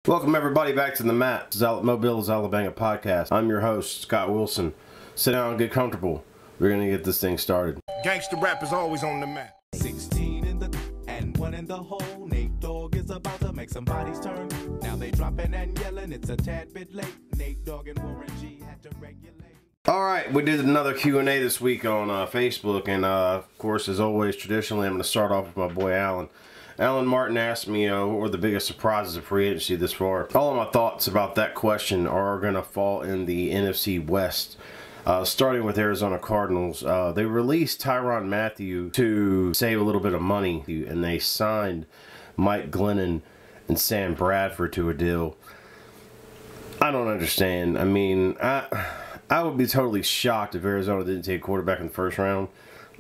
Welcome everybody back to the Mat, Mobile's Alabama podcast. I'm your host, Scott Wilson. Sit down and get comfortable. We're going to get this thing started. Gangsta rap is always on the map. 16 in the and 1 in the hole. Nate Dogg is about to make some bodies turn. Now they dropping and yelling, it's a tad bit late. Nate Dogg and Warren G had to regulate. Alright, we did another Q&A this week on Facebook, and of course, as always, traditionally, I'm going to start off with my boy Alan. Alan Martin asked me what were the biggest surprises of free agency this far. All of my thoughts about that question are going to fall in the NFC West. Starting with Arizona Cardinals, they released Tyrann Mathieu to save a little bit of money, and they signed Mike Glennon and Sam Bradford to a deal. I don't understand. I mean, I would be totally shocked if Arizona didn't take a quarterback in the first round.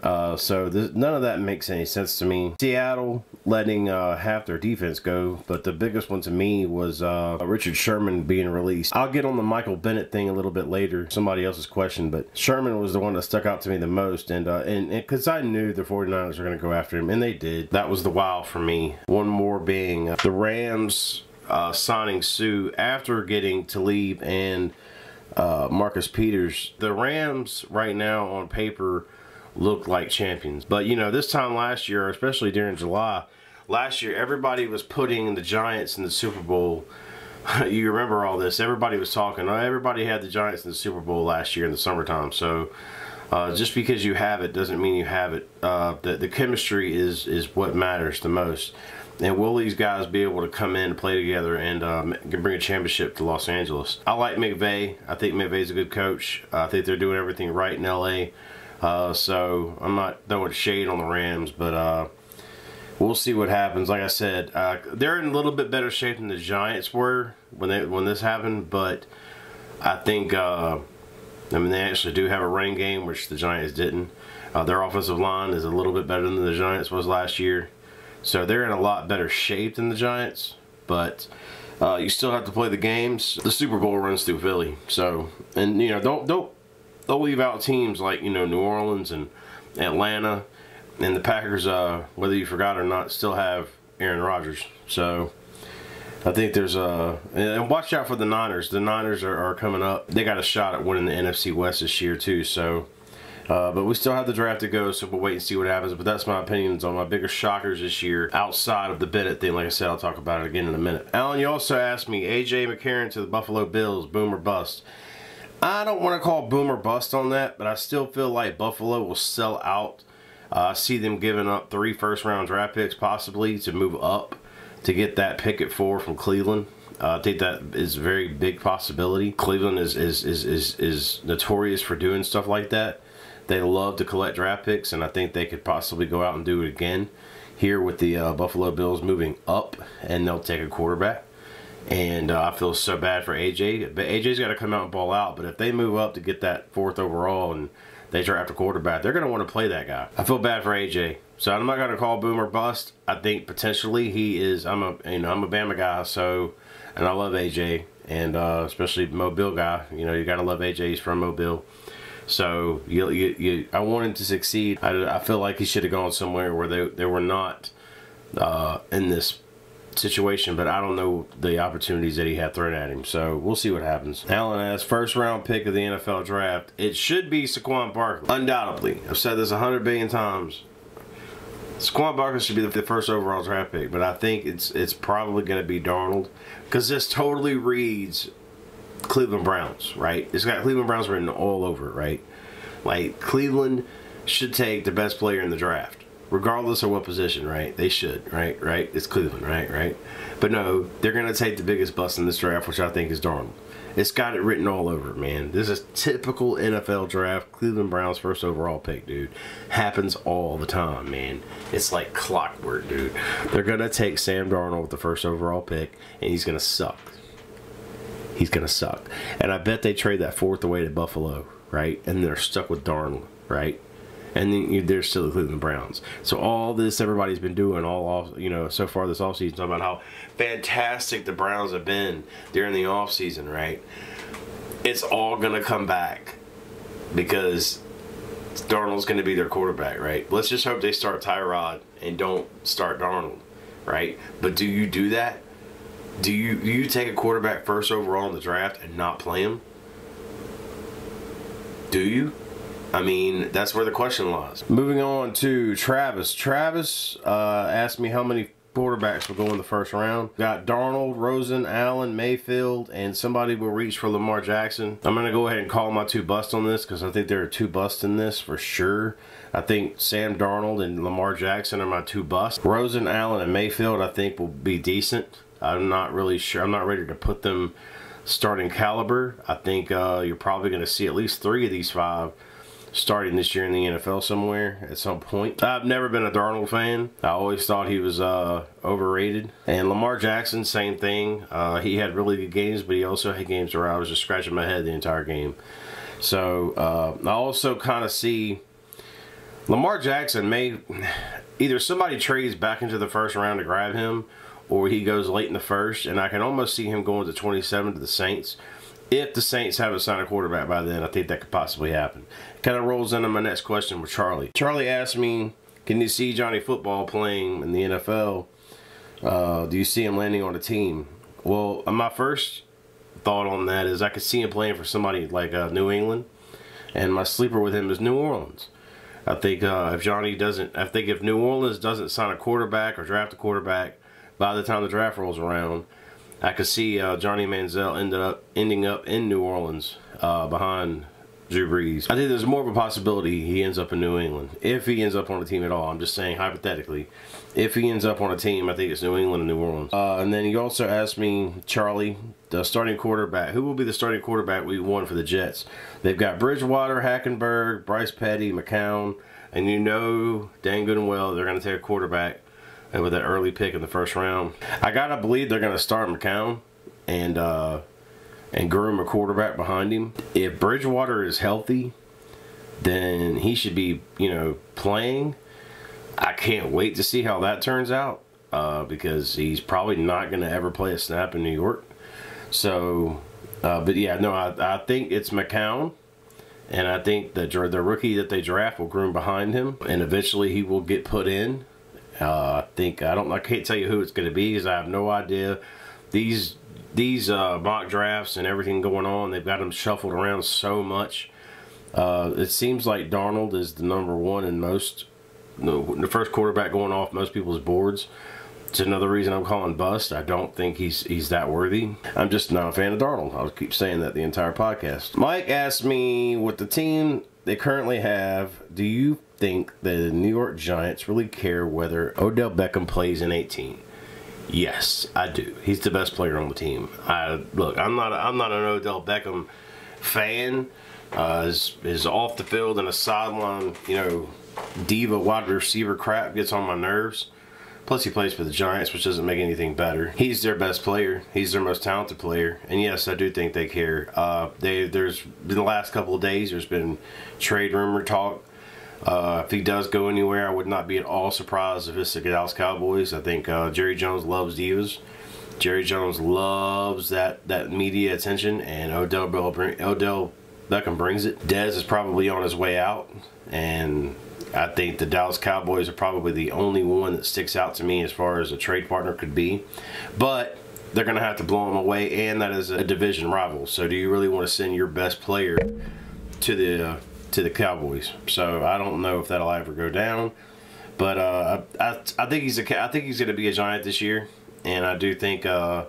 None of that makes any sense to me. Seattle letting half their defense go, but the biggest one to me was Richard Sherman being released. I'll get on the Michael Bennett thing a little bit later, somebody else's question, but Sherman was the one that stuck out to me the most, and because I knew the 49ers were going to go after him, and they did. That was the wow for me. One more being the Rams signing Sue after getting Talib and Marcus Peters. The Rams right now on paper look like champions, but you know, this time last year, especially during July last year, everybody was putting the Giants in the Super Bowl. You remember all this, everybody was talking, everybody had the Giants in the Super Bowl last year in the summertime. So just because you have it doesn't mean you have it. The chemistry is what matters the most, and will these guys be able to come in and play together and bring a championship to Los Angeles? I like McVay. I think McVay's a good coach. I think they're doing everything right in LA. So I'm not throwing shade on the Rams, but we'll see what happens. Like I said, they're in a little bit better shape than the Giants were when this happened, but I think I mean, they actually do have a running game, which the Giants didn't. Their offensive line is a little bit better than the Giants was last year, so they're in a lot better shape than the Giants. But you still have to play the games. The Super Bowl runs through Philly, so, and you know, don't leave out teams like, you know, New Orleans and Atlanta, and the Packers, whether you forgot or not, still have Aaron Rodgers. So I think there's and watch out for the Niners. The Niners are coming up. They got a shot at winning the NFC West this year too. So but we still have the draft to go, so we'll wait and see what happens. But that's my opinions on my biggest shockers this year outside of the Bennett thing. Like I said, I'll talk about it again in a minute. Alan, you also asked me A.J. McCarron to the Buffalo Bills, boom or bust. I don't want to call boom or bust on that, but I still feel like Buffalo will sell out. I see them giving up 3 first-round draft picks possibly to move up to get that pick at 4 from Cleveland. I think that is a very big possibility. Cleveland is notorious for doing stuff like that. They love to collect draft picks, and I think they could possibly go out and do it again here with the Buffalo Bills moving up, and they'll take a quarterback. And I feel so bad for AJ, but AJ's got to come out and ball out. But if they move up to get that 4th overall and they draft a quarterback, they're going to want to play that guy. I feel bad for AJ, so I'm not going to call boom or bust. I think potentially he is. I'm a Bama guy, so, and I love AJ, and especially Mobile guy. You know, you got to love AJ. He's from Mobile, so I want him to succeed. I feel like he should have gone somewhere where they were not in this situation, but I don't know the opportunities that he had thrown at him, so we'll see what happens. Alan asks, first round pick of the NFL draft. It should be Saquon Barkley. Undoubtedly. I've said this 100 billion times. Saquon Barkley should be the first overall draft pick, but I think it's probably going to be Darnold, because this totally reads Cleveland Browns, right? It's got Cleveland Browns written all over it, right? Like, Cleveland should take the best player in the draft, regardless of what position, right? They should, right? It's Cleveland, right? But no, they're going to take the biggest bust in this draft, which I think is Darnold. It's got it written all over it, man. This is typical NFL draft. Cleveland Browns first overall pick, dude. Happens all the time, man. It's like clockwork, dude. They're going to take Sam Darnold with the first overall pick, and he's going to suck. He's going to suck. And I bet they trade that 4th away to Buffalo, right? And they're stuck with Darnold, right? And then they're still the Cleveland Browns. So all this everybody's been doing so far this offseason, talking about how fantastic the Browns have been during the offseason, right? It's all going to come back because Darnold's going to be their quarterback, right? Let's just hope they start Tyrod and don't start Darnold, right? But do you do that? Do you take a quarterback first overall in the draft and not play him? Do you? I mean, that's where the question lies. Moving on to Travis. Travis asked me how many quarterbacks will go in the first round. Got Darnold, Rosen, Allen, Mayfield, and somebody will reach for Lamar Jackson. I'm going to go ahead and call my 2 busts on this because I think there are 2 busts in this for sure. I think Sam Darnold and Lamar Jackson are my 2 busts. Rosen, Allen, and Mayfield I think will be decent. I'm not really sure. I'm not ready to put them starting caliber. I think you're probably going to see at least 3 of these 5 starting this year in the NFL somewhere at some point. I've never been a Darnold fan. I always thought he was overrated. And Lamar Jackson, same thing. He had really good games, but he also had games where I was just scratching my head the entire game. So I also kind of see Lamar Jackson may either somebody trades back into the first round to grab him, or he goes late in the first, and I can almost see him going to 27 to the Saints. If the Saints haven't signed a quarterback by then, I think that could possibly happen. Kind of rolls into my next question with Charlie. Charlie asked me, can you see Johnny Football playing in the NFL? Do you see him landing on a team? Well, my first thought on that is I could see him playing for somebody like New England, and my sleeper with him is New Orleans. I think if New Orleans doesn't sign a quarterback or draft a quarterback by the time the draft rolls around, I could see Johnny Manziel ending up in New Orleans behind Drew Brees. I think there's more of a possibility he ends up in New England. If he ends up on a team at all, I'm just saying hypothetically. If he ends up on a team, I think it's New England and New Orleans. And then you also asked me, Charlie, the starting quarterback. Who will be the starting quarterback week 1 for the Jets? They've got Bridgewater, Hackenberg, Bryce Petty, McCown, and you know dang good and well they're going to take a quarterback with that early pick in the first round. I gotta believe they're gonna start McCown and groom a quarterback behind him. If Bridgewater is healthy, then he should be, playing. I can't wait to see how that turns out because he's probably not gonna ever play a snap in New York. So, but yeah, no, I think it's McCown. And I think the rookie that they draft will groom behind him, and eventually he will get put in. I can't tell you who it's going to be because I have no idea. These mock drafts and everything going on, they've got them shuffled around so much. It seems like Darnold is the number 1 in the first quarterback going off most people's boards. It's another reason I'm calling bust. I don't think he's that worthy. I'm just not a fan of Darnold. I'll keep saying that the entire podcast. Mike asked me, with the team they currently have, do you think the New York Giants really care whether Odell Beckham plays in 18? Yes, I do. He's the best player on the team. Look, I'm not an Odell Beckham fan. His off the field and a sideline, diva wide receiver crap gets on my nerves. Plus, he plays for the Giants, which doesn't make anything better. He's their best player. He's their most talented player. And yes, I do think they care. There's been the last couple of days, there's been trade rumor talk. If he does go anywhere, I would not be at all surprised if it's the Dallas Cowboys. I think Jerry Jones loves divas. Jerry Jones loves that media attention, and Odell Beckham brings it. Dez is probably on his way out, and I think the Dallas Cowboys are probably the only one that sticks out to me as far as a trade partner could be. But they're going to have to blow him away, and that is a division rival. So do you really want to send your best player to the Cowboys? So I don't know if that'll ever go down. But I think he's going to be a Giant this year, and I do think the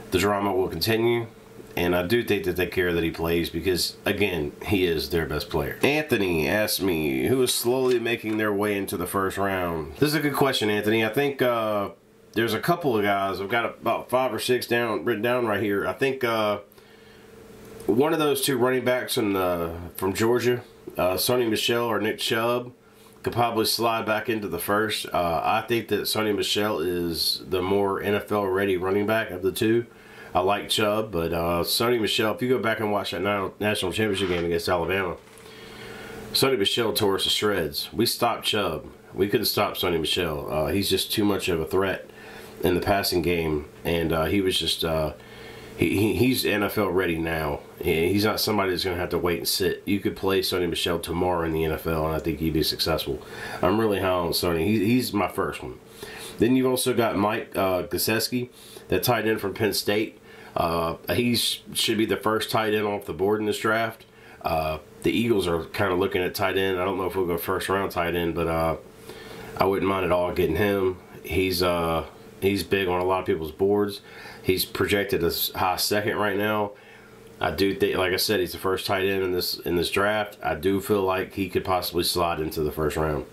drama will continue. And I do think that they care that he plays because, again, he is their best player. Anthony asked me, who is slowly making their way into the first round? This is a good question, Anthony. I think there's a couple of guys. I've got about 5 or 6 written down right here. I think one of those 2 running backs from Georgia, Sonny Michel or Nick Chubb, could probably slide back into the first. I think that Sonny Michel is the more NFL-ready running back of the 2. I like Chubb, but Sonny Michel, if you go back and watch that national championship game against Alabama, Sonny Michel tore us to shreds. We stopped Chubb. We couldn't stop Sonny Michel. He's just too much of a threat in the passing game, and he was just he's NFL ready now. He's not somebody that's going to have to wait and sit. You could play Sonny Michel tomorrow in the NFL, and I think he'd be successful. I'm really high on Sonny. He's my first one. Then you've also got Mike Gesicki, that tight end from Penn State. He should be the first tight end off the board in this draft. The Eagles are kind of looking at tight end. I don't know if we'll go first round tight end, but I wouldn't mind at all getting him. He's big on a lot of people's boards. He's projected as high second right now. I do think, like I said, he's the first tight end in this draft. I do feel like he could possibly slide into the first round.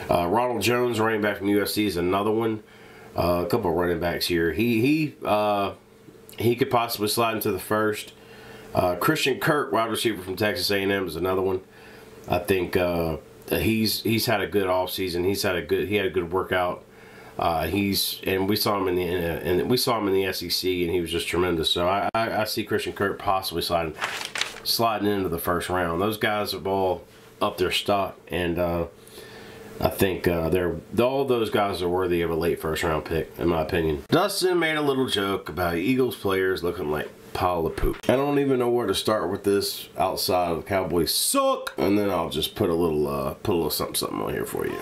Ronald Jones, running back from USC, is another one. A couple of running backs here. He could possibly slide into the first. Christian Kirk, wide receiver from Texas A&M, is another one. I think he's had a good offseason. He had a good workout. We saw him in the SEC, and he was just tremendous. So I see Christian Kirk possibly sliding into the first round. Those guys are all up their stock, and I think all those guys are worthy of a late first round pick, in my opinion. Dustin made a little joke about Eagles players looking like pile of poop. I don't even know where to start with this outside of the Cowboys suck, and then I'll just put a little something on here for you.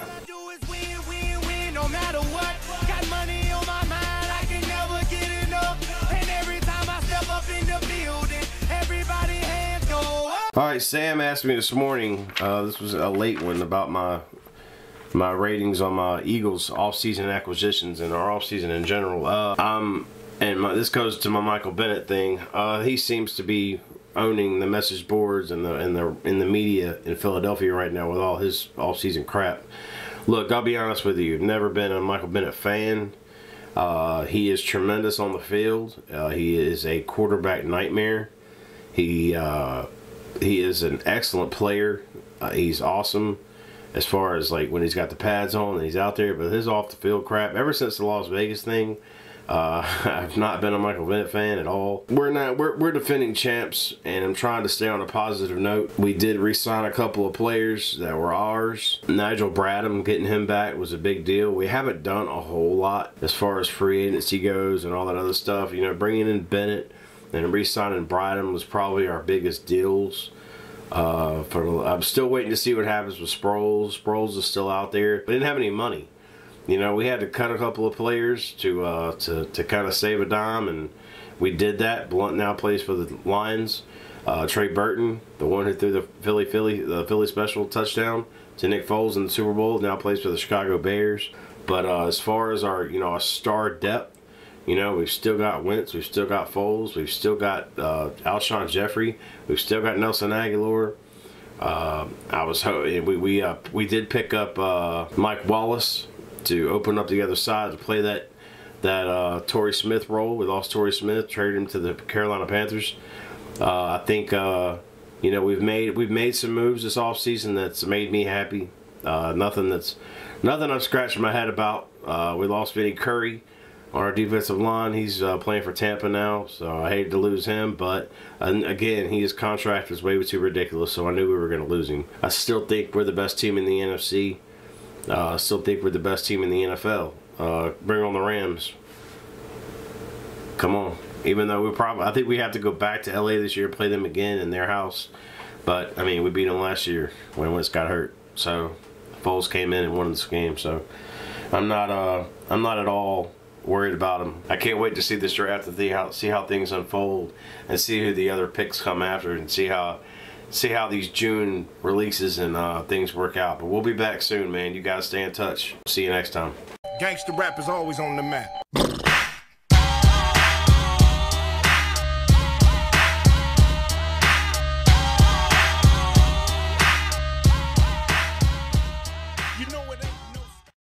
Alright, Sam asked me this morning, this was a late one, about my ratings on my Eagles off-season acquisitions and our off-season in general. This goes to my Michael Bennett thing. He seems to be owning the message boards and in the media in Philadelphia right now with all his off-season crap. Look, I'll be honest with you, I've never been a Michael Bennett fan. He is tremendous on the field. He is a quarterback nightmare. He is an excellent player. He's awesome as far as like when he's got the pads on and he's out there. But his off the field crap, ever since the Las Vegas thing, I've not been a Michael Bennett fan at all. We're defending champs, and I'm trying to stay on a positive note. We did re-sign a couple of players that were ours. Nigel Bradham, getting him back was a big deal. We haven't done a whole lot as far as free agency goes and all that other stuff. You know, bringing in Bennett and re-signing Bradham was probably our biggest deals. I'm still waiting to see what happens with Sproles. Sproles is still out there. We didn't have any money. You know, we had to cut a couple of players to kind of save a dime, and we did that. Blunt now plays for the Lions. Trey Burton, the one who threw the Philly special touchdown to Nick Foles in the Super Bowl, now plays for the Chicago Bears. But as far as our our star depth, we've still got Wentz, we've still got Foles, we've still got Alshon Jeffrey, we've still got Nelson Aguilar. We did pick up Mike Wallace to open up the other side to play that Torrey Smith role. We lost Torrey Smith, traded him to the Carolina Panthers. I think we've made some moves this offseason that's made me happy. Nothing I'm scratching my head about. We lost Vinny Curry on our defensive line. He's playing for Tampa now, so I hated to lose him. But again, his contract was way too ridiculous, so I knew we were going to lose him. I still think we're the best team in the NFC. I still think we're the best team in the NFL. Bring on the Rams. Come on. Even though I think we have to go back to LA this year, play them again in their house. But I mean, we beat them last year when Wentz got hurt. So Foles came in and won this game. So I'm not at all worried about them. I can't wait to see this draft and see how things unfold, and see who the other picks come after, and see how these June releases and things work out. But we'll be back soon, man. You guys stay in touch. See you next time. Gangsta rap is always on the map.